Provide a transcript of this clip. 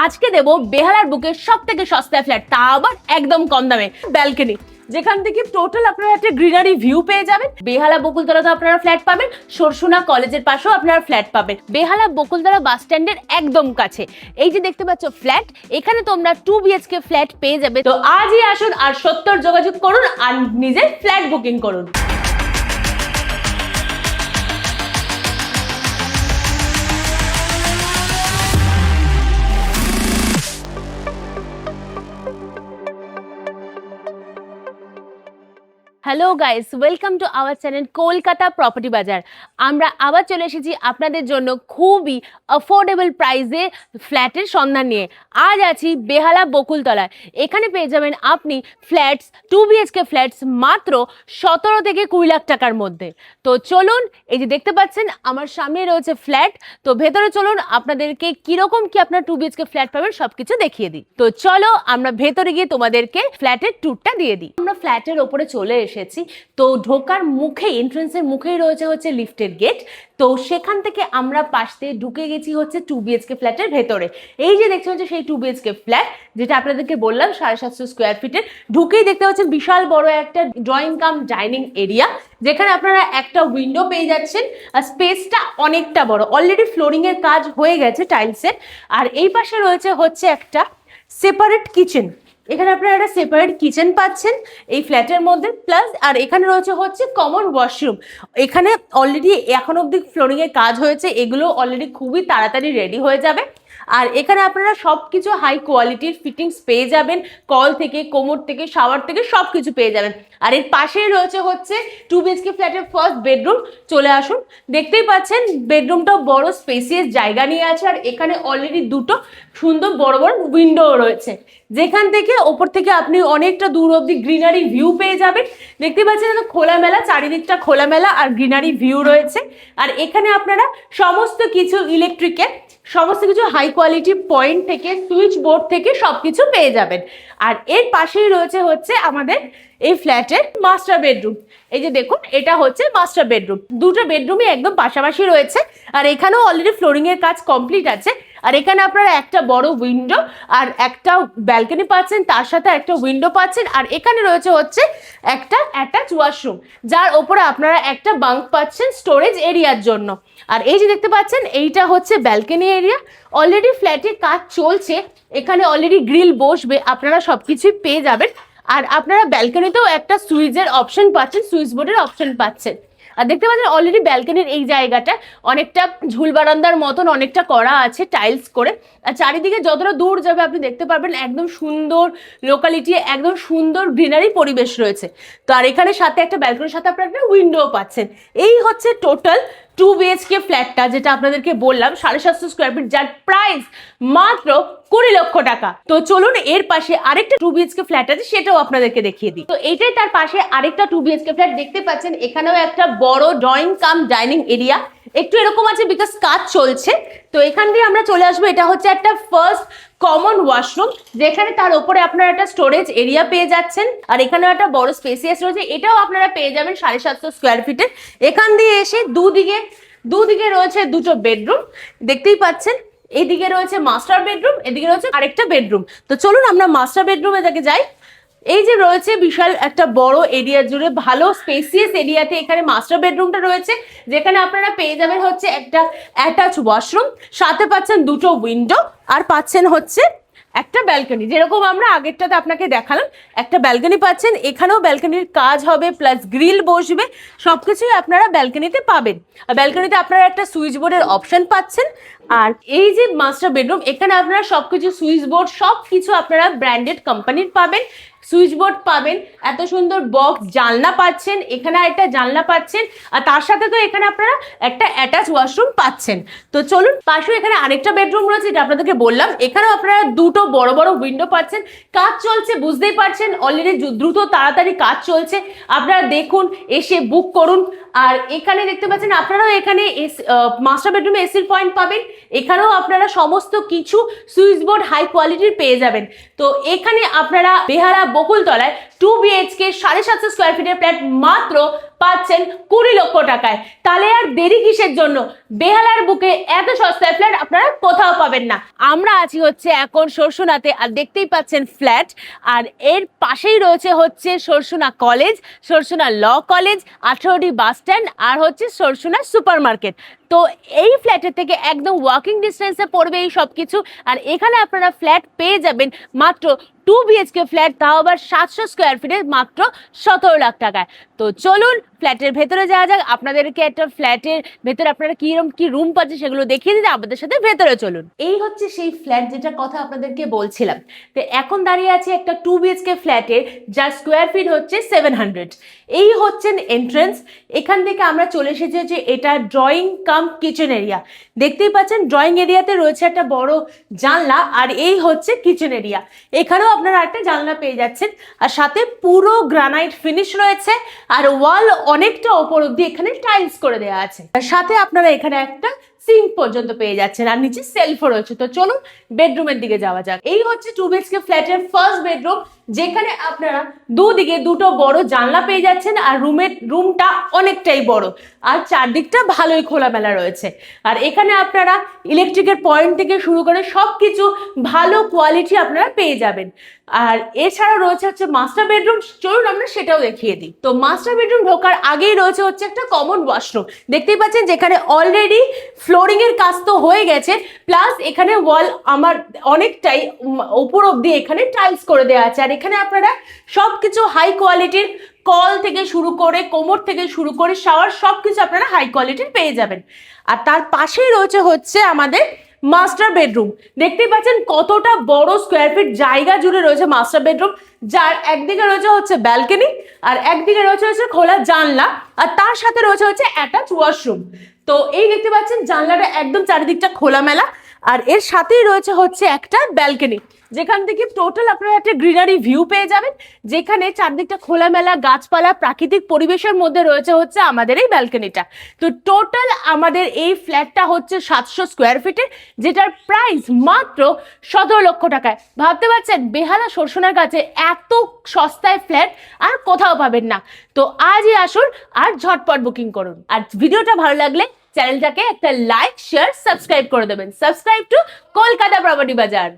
আজকে দেব বেহালার বুকে সবথেকে সস্তায় ফ্ল্যাট, তা আবার একদম কম দামে। ব্যালকনি, যেখান থেকে টোটাল আপনারা একটা গ্রিনারি ভিউ পেয়ে যাবেন। বেহালা বকুলতলাতে আপনারা ফ্ল্যাট পাবেন, সরসুনা কলেজের পাশেও আপনারা ফ্ল্যাট পাবেন। বেহালা বকুলতলা বাস স্ট্যান্ডের একদম কাছে এই যে দেখতে পাচ্ছ ফ্ল্যাট, এখানে তোমরা 2 BHK ফ্ল্যাট পেয়ে যাবে। তো আজই আসুন আর 70 যোগাযোগ করুন আর নিজের ফ্ল্যাট বুকিং করুন। Hello guys, welcome to our channel Kolkata property বাজার। আমরা আবার চলে এসেছি আপনাদের জন্য খুবই অ্যাফোর্ডেবল প্রাইসে ফ্ল্যাটের সন্ধান নিয়ে। আজ আছি বেহালা বকুলতলায়। এখানে পেয়ে যাবেন আপনি ফ্ল্যাটস 2 BHK ফ্ল্যাটস মাত্র 17 থেকে 20 লাখ টাকার মধ্যে। তো চলুন, এই যে দেখতে পাচ্ছেন আমার সামনে রয়েছে ফ্ল্যাট, তো ভেতরে চলুন আপনাদেরকে কিরকম কি আপনার 2 BHK ফ্ল্যাট পাবেন সবকিছু দেখিয়ে দিই। তো চলো আমরা ভেতরে গিয়ে তোমাদেরকে ফ্ল্যাটের ট্যুরটা দিয়ে দিই। আমরা ফ্ল্যাটের ওপরে চলে এসেছি। তো ঢোকার মুখে, এন্ট্রান্সের মুখেই রয়েছে লিফটের গেট। তো সেখান থেকে আমরা পাশ দিয়ে ঢুকে গেছি 2 BHK ফ্ল্যাটের ভেতরে। এই যে দেখতে হচ্ছে সেই 2 BHK ফ্ল্যাট, যেটা আপনাদেরকে বললাম 750 স্কোয়ার ফিটের। ঢুকেই দেখতে পাচ্ছেন বিশাল বড় একটা ড্রয়িং কাম ডাইনিং এরিয়া, যেখানে আপনারা একটা উইন্ডো পেয়ে যাচ্ছেন। আর স্পেসটা অনেকটা বড়, অলরেডি ফ্লোরিং এর কাজ হয়ে গেছে টাইলসের। আর এই পাশে রয়েছে একটা সেপারেট কিচেন। এখানে আপনারা একটা সেপারেট কিচেন পাচ্ছেন এই ফ্ল্যাটের মধ্যে, প্লাস আর এখানে রয়েছে কমন ওয়াশরুম। এখানে অলরেডি এখন অবধি ফ্লোরিং এর কাজ হয়েছে, এগুলো অলরেডি খুবই তাড়াতাড়ি রেডি হয়ে যাবে। আর এখানে আপনারা সবকিছু হাই কোয়ালিটির ফিটিংস পেয়ে যাবেন, কল থেকে, কোমর থেকে, শাওয়ার থেকে সবকিছু পেয়ে যাবেন। আর এর পাশেই রয়েছে 2 BHK ফ্ল্যাটের ফার্স্ট বেডরুম। চলে আসুন, দেখতেই পাচ্ছেন বেডরুমটাও বড় স্পেসিয়াস জায়গা নিয়ে আছে। আর এখানে অলরেডি দুটো সুন্দর বড় বড় উইন্ডো রয়েছে, যেখান থেকে ওপর থেকে আপনি অনেকটা দূর অব্দি গ্রিনারি ভিউ পেয়ে যাবেন। দেখতে পাচ্ছেন খোলামেলা, চারিদিকটা খোলামেলা আর গ্রিনারি ভিউ রয়েছে। আর এখানে আপনারা সমস্ত কিছু ইলেকট্রিকের সমস্ত কিছু হাই কোয়ালিটি পয়েন্ট থেকে, সুইচ বোর্ড থেকে সবকিছু পেয়ে যাবেন। আর এর পাশেই রয়েছে আমাদের এই ফ্ল্যাটের মাস্টার বেডরুম। এই যে দেখুন, এটা হচ্ছে মাস্টার বেডরুম। দুটো বেডরুমই একদম পাশাপাশি রয়েছে। আর এখানেও অলরেডি ফ্লোরিং এর কাজ কমপ্লিট আছে। আর এখানে আপনারা একটা বড় উইন্ডো আর একটা ব্যালকনি পাচ্ছেন, তার সাথে একটা উইন্ডো পাচ্ছেন। আর এখানে রয়েছে একটা অ্যাটাচ ওয়াশরুম, যার ওপরে আপনারা একটা বাঙ্ক পাচ্ছেন স্টোরেজ এরিয়ার জন্য। আর এই যে দেখতে পাচ্ছেন এইটা হচ্ছে ব্যালকনি এরিয়া। অলরেডি ফ্ল্যাটে কাজ চলছে, এখানে অলরেডি গ্রিল বসবে, আপনারা সবকিছুই পেয়ে যাবেন। আর আপনারা ব্যালকনিতেও একটা সুইচের অপশন পাচ্ছেন, সুইচ বোর্ডের অপশন পাচ্ছেন। আর দেখতে পাচ্ছেন অলরেডি ব্যালকনির এই জায়গাটা অনেকটা ঝুল বারান্দার মতন অনেকটা করা আছে টাইলস করে। আর চারিদিকে যতটা দূর যাবে আপনি দেখতে পারবেন একদম সুন্দর লোকালিটি, একদম সুন্দর গ্রিনারি পরিবেশ রয়েছে। তো আর এখানে সাথে একটা ব্যালকনির সাথে আপনারা একটা উইন্ডো পাচ্ছেন। এই হচ্ছে টোটাল 2 BHK ফ্ল্যাটটা, যেটা আপনাদেরকে বললাম 750 স্কোয়ার ফিট, যার প্রাইস মাত্র 20 লক্ষ টাকা। তো চলুন এর পাশে আরেকটা 2 BHK ফ্ল্যাট আছে, সেটাও আপনাদেরকে দেখিয়ে দিই। তো এইটাই তার পাশে আরেকটা 2 BHK ফ্ল্যাট দেখতে পাচ্ছেন। এখানেও একটা বড় ড্রয়িং কাম ডাইনিং এরিয়া, একটু এরকম আছে বিকজ কাজ চলছে। তো এখান দিয়ে আমরা চলে আসবো, এটা হচ্ছে একটা ফার্স্ট কমন ওয়াশরুম, যেখানে তার উপরে আপনারা একটা স্টোরেজ এরিয়া পেয়ে যাচ্ছেন। আর এখানে একটা বড় স্পেসিয়াস রয়েছে, এটাও আপনারা পেয়ে যাবেন 750 স্কোয়ার ফিটের। এখান দিয়ে এসে দুদিকে রয়েছে দুটো বেডরুম, দেখতেই পাচ্ছেন। এইদিকে রয়েছে মাস্টার বেডরুম, এদিকে রয়েছে আরেকটা বেডরুম। তো চলুন আমরা মাস্টার বেডরুমে থেকে যাই। এই যে রয়েছে বিশাল একটা বড় এরিয়া জুড়ে ভালো স্পেসিয়াস এরিয়াতে এখানে মাস্টার বেডরুমটা রয়েছে, যেখানে আপনারা পেয়ে যাবেন একটা অ্যাটাচ ওয়াশরুম, সাথে পাচ্ছেন দুটো উইন্ডো, আর পাচ্ছেন একটা ব্যালকনি। যেরকম আমরা আগেরটাতে আপনাকে দেখালাম, একটা ব্যালকনি পাচ্ছেন। এখানেও ব্যালকনির কাজ হবে, প্লাস গ্রিল বসবে, সবকিছুই আপনারা ব্যালকনিতে পাবেন। আর ব্যালকনিতে আপনারা একটা সুইচ বোর্ডের অপশন পাচ্ছেন। আর এই যে মাস্টার বেডরুম, এখানে আপনারা সবকিছু সুইচ বোর্ড সবকিছু আপনারা ব্র্যান্ডেড কোম্পানির পাবেন, সুইচ বোর্ড পাবেন, এত সুন্দর বক্স জানলা পাচ্ছেন, এখানে একটা জানলা পাচ্ছেন। আর তার সাথে তো এখানে আপনারা একটা অ্যাটাচ ওয়াশরুম পাচ্ছেন। তো চলুন পাশে এখানে আরেকটা বেডরুম রয়েছে, যেটা আপনাদেরকে বললাম। এখানেও আপনারা দুটো বড় বড় উইন্ডো পাচ্ছেন। কাজ চলছে, বুঝতেই পারছেন অলরেডি দ্রুত তাড়াতাড়ি কাজ চলছে। আপনারা দেখুন, এসে বুক করুন। আর এখানে দেখতে পাচ্ছেন আপনারাও এখানে মাস্টার বেডরুমে এসির পয়েন্ট পাবেন। এখানেও আপনারা সমস্ত কিছু সুইচ বোর্ড হাই কোয়ালিটির পেয়ে যাবেন। তো এখানে আপনারা বেহালা বকুলতলায় 2 BHK 750 স্কোয়ার ফিটের ফ্ল্যাট মাত্র পাচ্ছেন 20 লক্ষ টাকায়। তাহলে আর দেরি কিসের জন্য? বেহালার বুকে এত সস্তায় ফ্ল্যাট আপনারা কোথাও পাবেন না। আমরা আছি হচ্ছে এখন সরসুনাতে, আর দেখতেই পাচ্ছেন ফ্ল্যাট, আর এর পাশেই রয়েছে হচ্ছে Sarsuna college, Sarsuna law college, 18ডি বাস স্ট্যান্ড, আর হচ্ছে সরসুনা সুপার মার্কেট। তো এই ফ্ল্যাটের থেকে একদম ওয়াকিং ডিস্টেন্সে পড়বে এই সব কিছু। আর এখানে আপনারা ফ্ল্যাট পেয়ে যাবেন মাত্র 2 BHK ফ্ল্যাট, তাও আবার 700 স্কোয়ার ফিটের মাত্র 17 লাখ টাকায়। তো চলুন ফ্ল্যাটের ভেতরে যাওয়া যাক, আপনাদেরকে একটা ফ্ল্যাটের ভেতরে আপনারা কিরকম কি রুম পাচ্ছে সেগুলো দেখিয়ে দিতে আমাদের সাথে ভেতরে চলুন। এই হচ্ছে সেই ফ্ল্যাট যেটা কথা আপনাদেরকে বলছিলাম। তো এখন দাঁড়িয়ে আছে একটা 2 BHK ফ্ল্যাটের, যার স্কোয়ার ফিট হচ্ছে 700। এই হচ্ছেন এন্ট্রেন্স। এখান থেকে আমরা চলে এসেছি যে এটা ড্রয়িং কাম কিচেন এরিয়া। দেখতেই পাচ্ছেন ড্রয়িং এরিয়াতে রয়েছে একটা বড় জানলা, আর এই হচ্ছে কিচেন এরিয়া। এখানেও আপনারা একটা জানলা পেয়ে যাচ্ছেন, আর সাথে পুরো গ্রানাইট ফিনিশ রয়েছে, আর ওয়াল অনেকটা ওপর অব্দি এখানে টাইলস করে দেওয়া আছে। আর সাথে আপনারা এখানে একটা সিঙ্ক পর্যন্ত পেয়ে যাচ্ছেন, আর নিচে সেলফও রয়েছে। তো চলুন বেডরুমের দিকে যাওয়া যাক। এই হচ্ছে 2 BHK ফ্ল্যাটের ফার্স্ট বেডরুম, যেখানে আপনারা দুদিকে দুটো বড় জানলা পেয়ে যাচ্ছেন, আর রুমটা অনেকটাই বড়, আর চারদিকটা ভালোই খোলামেলা রয়েছে। আর এখানে আপনারা ইলেকট্রিকের পয়েন্ট থেকে শুরু করে সবকিছু ভালো কোয়ালিটি আপনারা পেয়ে যাবেন। আর এছাড়া রয়েছে হচ্ছে মাস্টার বেডরুম। চলুন আমরা সেটাও দেখিয়ে দিই। তো মাস্টার বেডরুম ঢোকার আগেই রয়েছে হচ্ছে একটা কমন ওয়াশরুম। দেখতেই পাচ্ছেন যেখানে অলরেডি ফ্লোরিং এর কাজ তো হয়ে গেছে, প্লাস এখানে ওয়াল আমার অনেকটাই উপর অব্দি এখানে টাইলস করে দেওয়া আছে। আর এখানে আপনারা সবকিছু হাই কোয়ালিটির, কল থেকে শুরু করে কোমর থেকে শুরু করে শাওয়ার সবকিছু আপনারা হাই কোয়ালিটির পেয়ে যাবেন। আর তার পাশেই রয়েছে হচ্ছে আমাদের মাস্টার বেডরুম। দেখতেই পাচ্ছেন কতটা বড় স্কোয়ার ফিট জায়গা জুড়ে রয়েছে মাস্টার বেডরুম, যার একদিকে রয়েছে হচ্ছে ব্যালকনি, আর একদিকে রয়েছে হচ্ছে খোলা জানলা, আর তার সাথে রয়েছে হচ্ছে অ্যাটাচ ওয়াশরুম। তো এই দেখতে পাচ্ছেন জানলাটা একদম চারিদিকটা খোলামেলা, আর এর সাথেই রয়েছে হচ্ছে একটা ব্যালকনি, যেখান থেকে টোটাল আপনারা একটা গ্রিনারি ভিউ পেয়ে যাবেন, যেখানে চারদিকটা খোলামেলা গাছপালা প্রাকৃতিক পরিবেশের মধ্যে রয়েছে হচ্ছে আমাদের এই ব্যালকনিটা। তো টোটাল আমাদের এই ফ্ল্যাটটা হচ্ছে 700 স্কোয়ার ফিটের, যেটার প্রাইস মাত্র 17 লক্ষ টাকায়। ভাবতে পারছেন বেহালা সরসুনার কাছে এত সস্তায় ফ্ল্যাট আর কোথাও পাবেন না। তো আজই আসুন আর ঝটপট বুকিং করুন। আর ভিডিওটা ভালো লাগলে চ্যানেলটাকে একটা লাইক, শেয়ার, সাবস্ক্রাইব করে দেবেন। সাবস্ক্রাইব টু কলকাতা প্রপার্টি বাজার।